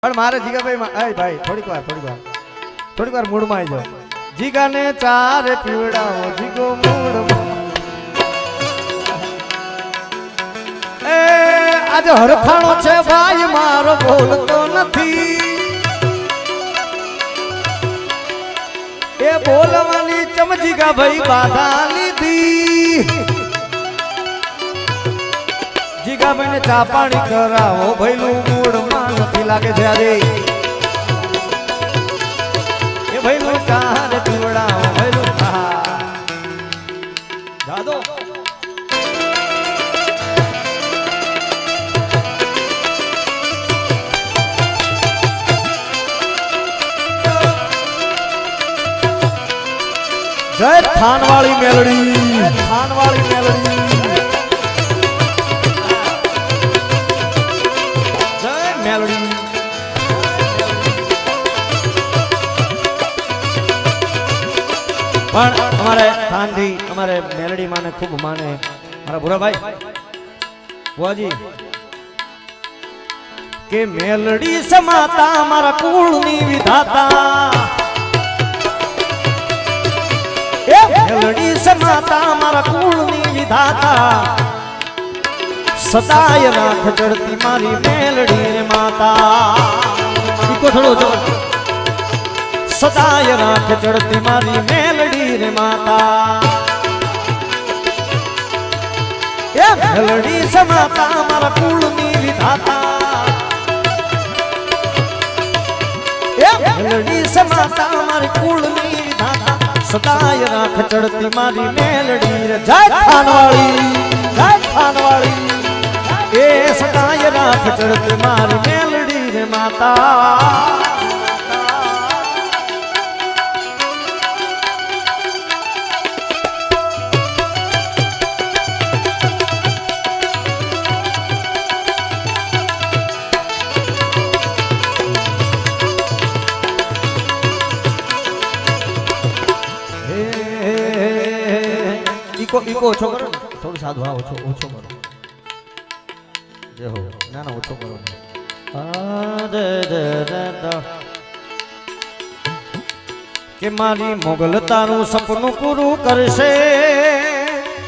પણ મારે જીગાભાઈ ભાઈ થોડીક વાર મૂડમાં આવી જાઓ. જીગાને ચારે પીવડાવો જીગો મૂડમાં. એ આજે હરખાણો છે ભાઈ મારો બોલતો નથી. એ બોલવાની ચમચીગા ભાઈ બાધા લીધી. જીગાભાઈ ને ચા પાણી કરાવો ભઈલું મૂડમાં નથી લાગે છે આજે. એ ભઈલું ચારે પીવડાવો ભઈલું ચા દાદો. જય થાનવાળી મેલડી, થાનવાળી મેલડી. પણ અમારે થાનથી અમારે મેલડી માને ખૂબ માને મારા ભુરાભાઈ બુઆજી કે મેલડી સમાતા મારા કુળની વિધાતા. એ મેલડી સમાતા મારા કુળની વિધાતા. સદાય રાખ ચડતી મારી મેલડી રે માતા. ઈકો થોડો જો. સદાય રાખ ચડતી મારી મેલડી રે માતા. એ મેલડી સમાતા મારા કુળની વિધાતા. એ મેલડી સમાતા મારી કુળની વિધાતા. સદાય રાખ ચડતી મારી મેલડી રે. જય થાનવાળી, જય થાનવાળી. એ સદાય રાખ ચડતી મારી મેલડી રે માતા. ઈકો ઓછો કરો, થોડું સાદું. હા ઓછો કરો. જય હો. ના ઓછો કરો. કે મારી મોગલ તારું સપનું પૂરું કરશે,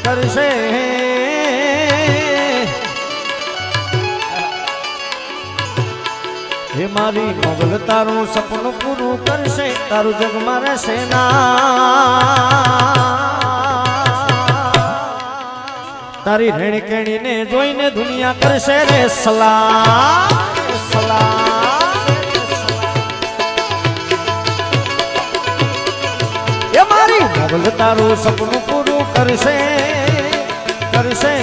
કરશે. હે મારી મોગલ તારું સપનું પૂરું કરશે. તારું જગમાં રહેશે ના. તારી રેણી કેણી ને જોઈને દુનિયા કરશે રે સલામ, સલામ. એ મારી મોગલ તારું સપનું પૂરું કરશે, કરશે.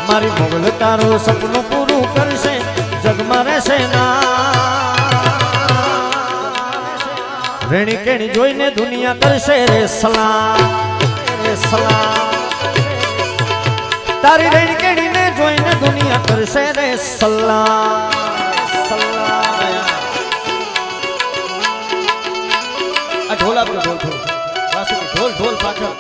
મારી મોગલ તારું સપનું પૂરું કરશે. જગમાં રહેશે ના. રેણી કેણી જોઈને દુનિયા કરશે રે સલામ, રે સલામ. તારી રેણી કેણી ને જોઈને દુનિયા કરશે રે સલામ, સલામ. આ ઢોલ આપજો, ઢોલ ઢોલ પાછળ, ઢોલ ઢોલ પાછળ.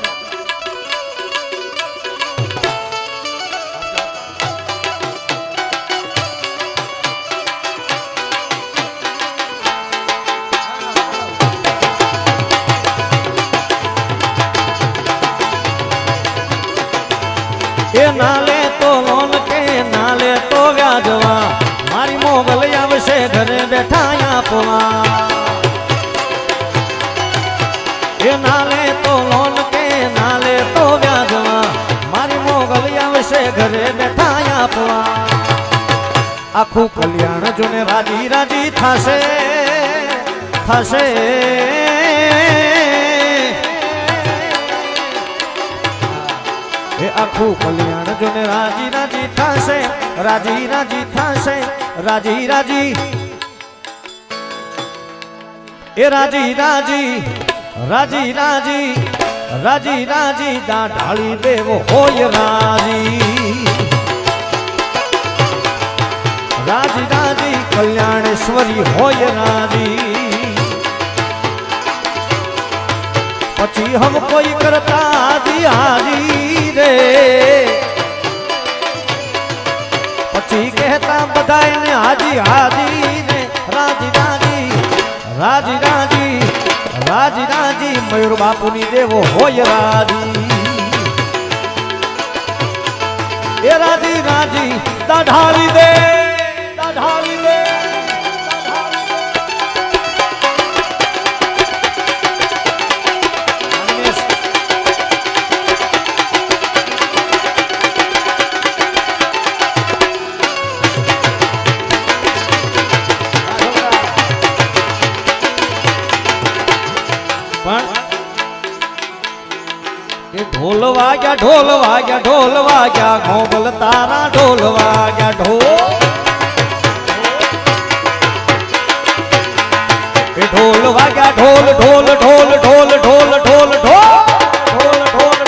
એ નાલે તો લોન કે નાલે તો વ્યાજવા. મારી મોગલ આવશે ઘરે બેઠા આપવા. એ નાલે તો લોન કે નાલે તો વ્યાજવા. મારી મોગલ આવશે ઘરે બેઠા આપવા. આખું કલ્યાણ જોને રાજી રાજી થશે, થશે. એ આખું કલ્યાણ જોને રાજી રાજી થશે, રાજી રાજી થશે, રાજી રાજી. એ રાજી રાજી, રાજી રાજી, રાજી રાજી. દા ઢાળી દેવો હોય રાજી. રાજી રાજી કલ્યાણેશ્વરી હોય રાજી. પછી હમ કોઈ કરતા દિહારી રે હાજી ને રાજી રાજી રાજી રાજી રાજી રાજી મયુર બાપુની દેવો હોય રાજી એ રાજી રાજી દાઢાળી દે દાઢાળી દે ढोल वाग्या ढोल वाग्या ढोल वाग्या मोगल तारा ढोल वाग्या ढोल ढोल वाग्या ढोल ढोल ढोल ढोल ढोल ढोल ढोल ढोल ढोल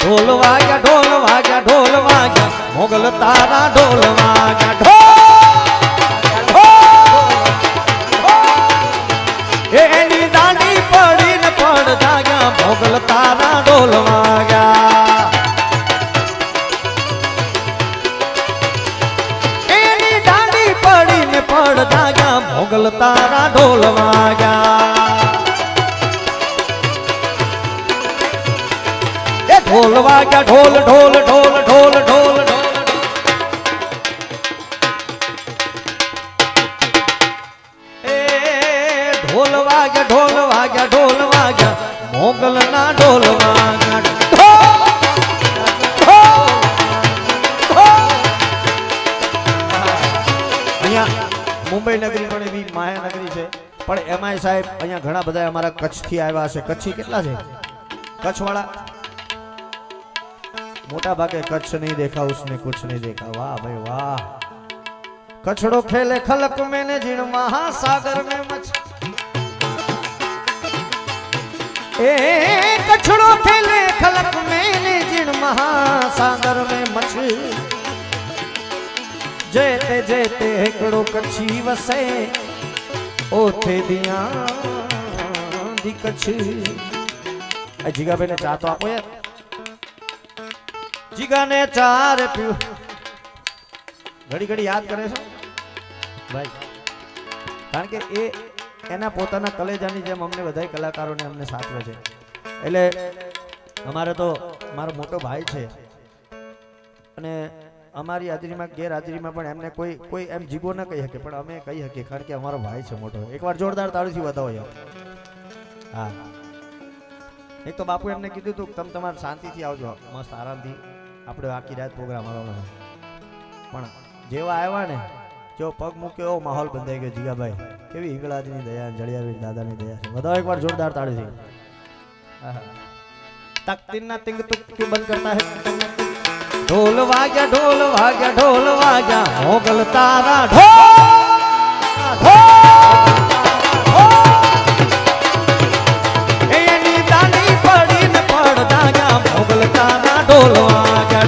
ढोल वाग्या ढोल वाग्या ढोल वाग्या मोगल तारा ढोल वाग्या ढोल एनी दांडी पड़ी न पड़ जाग्या मोगल तारा ढोल वाग्या एनी दांडी पड़ी न पड़ जाग्या मोगल तारा ढोल वाग्या ए ढोल वाग्या ढोल ढोल ढोल ढोल ढोल ढोल वाग्या ढोल वाग्या ढोल वाग्या मोगल ना ढोल वाग्या અહીંયા મુંબઈ નગરી પણ એવી માયા નગરી છે પણ એમાંય સાહેબ અહીંયા ઘણા બધા અમારા કચ્છથી આવ્યા છે કચ્છી કેટલા છે કચ્છવાળા મોટા ભાગે કચ્છ નહીં देखा उसने कुछ नहीं देखा वाह भाई वाह कछड़ो खेले खलक में ने जिण महासागर में मछ ए कछड़ो खेले खलक में ने जिण महासागर में मछ जेते जेते एकड़ो कच्छी वसे ओथे दिया दी कच्छ ए जीगा बेने चा तो आपो यार जीगा ने चार पीव घड़ी घड़ी याद करे छो भाई कारण के ए एना पोताना कलेजानी जेम अमने बधाई कलाकारोने अमने साथवे छे એટલે અમારે તો મારો મોટો ભાઈ છે અને અમારી હાજરીમાં ગેરહાજરીમાં પણ એમને કોઈ કોઈ એમ જીગો ન કહી શકે પણ અમે કહી શકીએ કારણ કે અમારો ભાઈ છે મોટો એકવાર જોરદાર તાળીથી બતાવો યાર હા એક તો બાપુ એમને કીધું તું તમે તમારે શાંતિથી આવજો મસ્ત આરામથી આપણે આખી રાત પ્રોગ્રામ આવવાનો પણ જેવા આવ્યા ને જો પગ મૂક્યો એવો માહોલ બંધાઈ ગયો જીગાભાઈ કેવી હિંગળાજીની દયા જળિયાવીર દાદાની દયા છે બધાઓ એકવાર જોરદાર તાળીથી तकतीना तिंग तुक क्यों बंद करता है ढोल वाग्या मोगल तारा एनी दानी पड़ी न पड़ जागा मोगल तारा ढोल वाग्या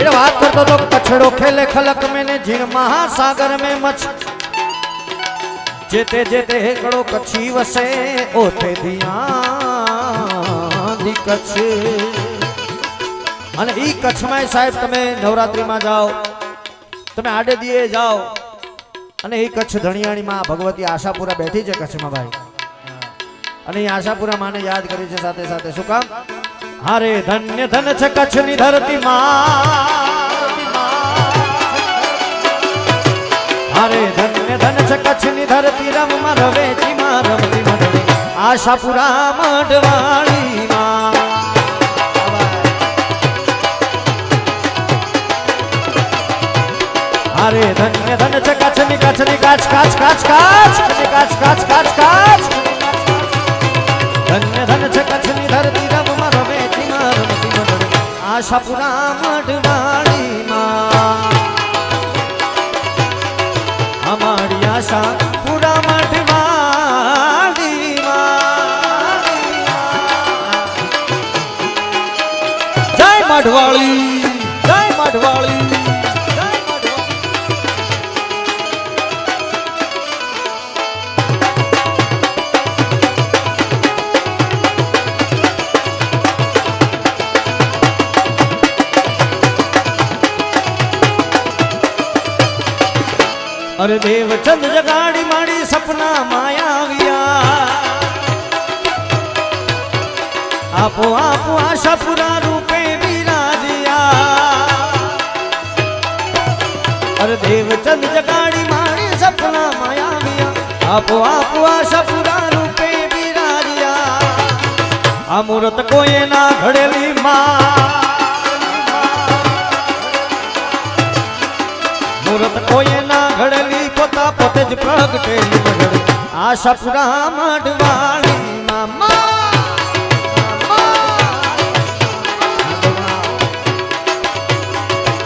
ये बात करतो तो कछड़ो खेले खलक में ने झीण महासागर में मछ जेते जेते हेकड़ो कच्छी वसे ओथे दिया दी कच्छ અને ઈ કચ્છમાં સાહેબ તમે નવરાત્રીમાં જાઓ તમે આડે દીએ જાઓ અને ઈ કચ્છ ધણિયાણીમાં ભગવતી આશાપુરા બેઠી છે કચ્છમાં ભાઈ અને ઈ આશાપુરા માને યાદ કરી છે સાથે સાથે શું કામ હારે ધન્ય ધન છે કચ્છની ધરતી માં हारे धन्य धन छ कच्छनी धरती रम रवेची मां रमती मडड़ी आशापुरा मडवाड़ी मां हारे धन्य धन छ कच्छनी कच्छनी काच काच काच काच काच काच काच काच धन्य धन छ कच्छनी धरती रम रवेची मां रमती मडड़ी आशापुरा मडवाड़ी मां हमारी आशा पूरा मठवाड़ी जय मठवाड़ी जय मठवाड़ी અરે દેવચંદ જગાડી માડી સપના માયા આવ્યા આપો આપો આશાપુરા રૂપે વિરાજ્યા અરે દેવચંદ જગાડી માડી સપના માયા આવ્યા આપો આપો આશાપુરા રૂપે વિરાજ્યા આ મૂરત કોઈ ના ઘડેલી મૂરત કોઈ ના ઘડેલી પોતા પોતે જ પ્રગટેલી મઢ આશાપુરા મઢવાળી મામા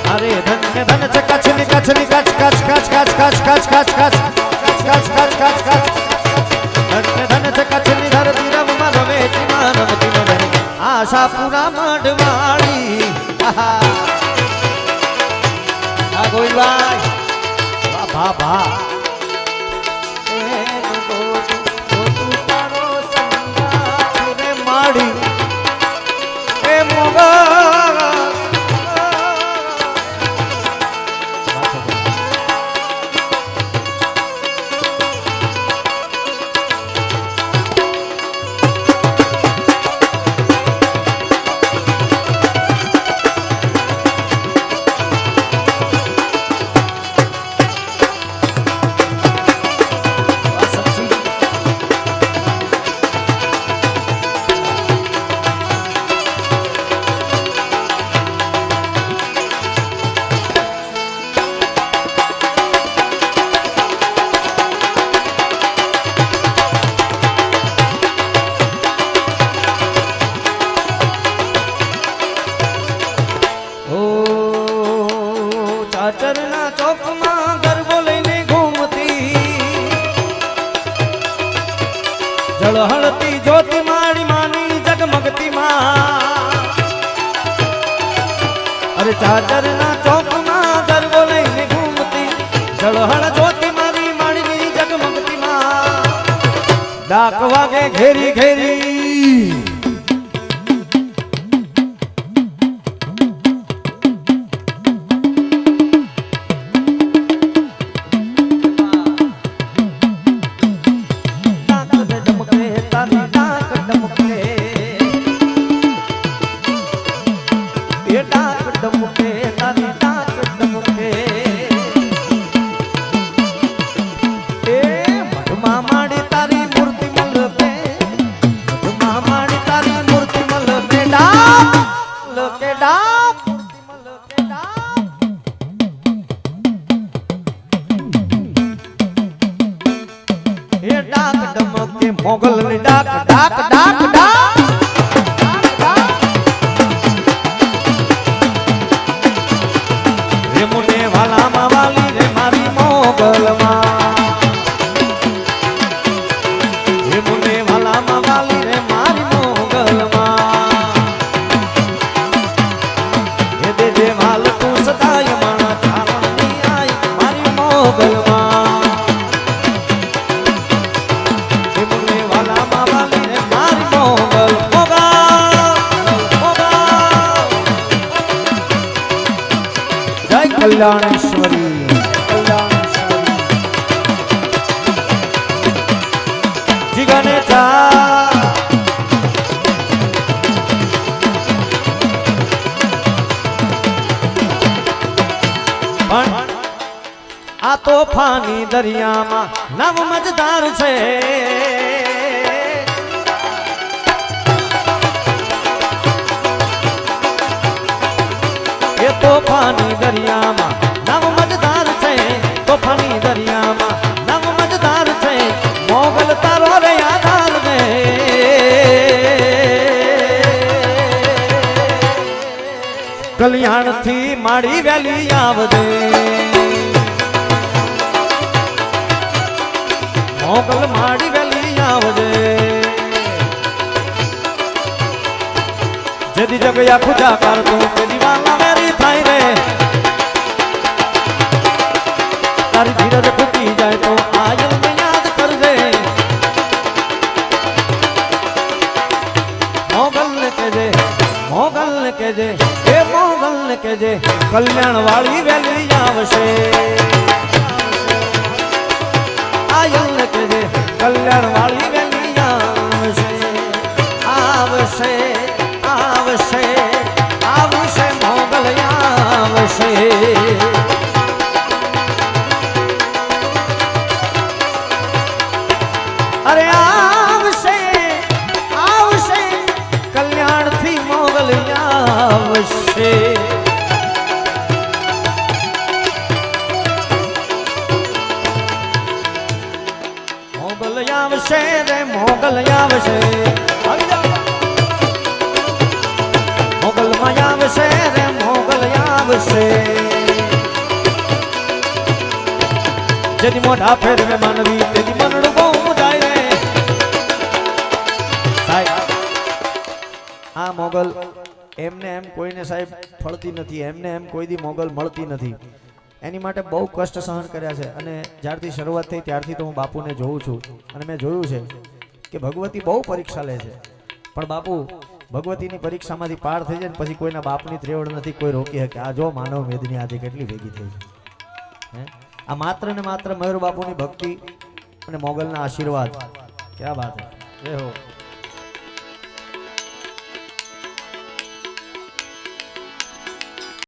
અરે ધન્ય ધન છે કચ્છની કચ્છની કચ્છ કચ્છ કચ્છ કચ્છ કચ્છ કચ્છ કચ્છ કચ્છ કચ્છ કચ્છ કચ્છ કચ્છ ધન્ય ધન છે કચ્છની ધરતી રમમાં રવેચી માં રમતી મઢ આશાપુરા મઢવાળી આ ગોવિંદભાઈ વાહ વાહ માડી એ મોગા ચાચરના ચોકમાં ગરબો લઈને ઘૂમતી જળહળતી જ્યોતિ મારી માની જગમગતી માં અરે ચાચરના ચોકમાં ગરબો લઈને ઘૂમતી જળહળ જ્યોતિ મારી માની જગમગતી માં ડાક વાગે ઘેરી ઘેરી મોગલ ની ડાક ડાક ડાક ડાક રે મુને વાલા માં વાલી રે મારી મોગલ માં રે મુને વાલા માં વાલી રે મારી મોગલ માં એ દે દે વાલ તું સદાય મારા ચારણની આઈ મારી મોગલ માં કલ્યાણેશ્વરી જીગને જા પણ આ તોફાની દરિયામાં નવ મજદાર છે એ તોફાની દરિયામાં નવ મજદાર છે તોફાની દરિયામાં નવ મજદાર છે મોગલ તારો રે આધાર ને કલ્યાણ થી માડી વેલી આવજે મોગલ માડી વેલી આવજે જેદી જગ્યા પૂજા કરતો તેદી વાલા મેરી થાય રે તારી ધીરજ ખૂટી જાય તો આયલ ને યાદ કરજે મોગલ ને કહેજે એ મોગલ ને કહેજે કલ્યાણ વાળી વેલી આવશે પાયલ ને કહેજે કલ્યાણ વાળી વેલી આવશે આવશે આવશે આવશે મોગલ આવશે અરે આવશે આવશે કલ્યાણ થી મોગલ આવશે મોગલ આવશે રે મોગલ આવશે મોગલ માં આવશે રે મોગલ આવશે જેની મોઢા ફેરવે માનવી તેની મનડું બહુ જાય રે સાહેબ આ મોગલ એમને એમ કોઈને સાહેબ ફળતી નથી એમને એમ કોઈ દી મોગલ મળતી નથી એની માટે બહુ કષ્ટ સહન કર્યા છે અને જ્યારથી શરૂઆત થઈ ત્યારથી તો હું બાપુને જોઉં છું અને મેં જોયું છે કે ભગવતી બહુ પરીક્ષા લે છે પણ બાપુ ભગવતીની પરીક્ષામાંથી પાર થઈ જાય ને પછી કોઈના બાપની ત્રેવડ નથી કોઈ રોકી શકે આ જો માનવ મેદની આજે કેટલી ભેગી થઈ છે આ માત્ર ને માત્ર મયુર બાપુની ભક્તિ અને મોગલના આશીર્વાદ ક્યાં વાત હે હો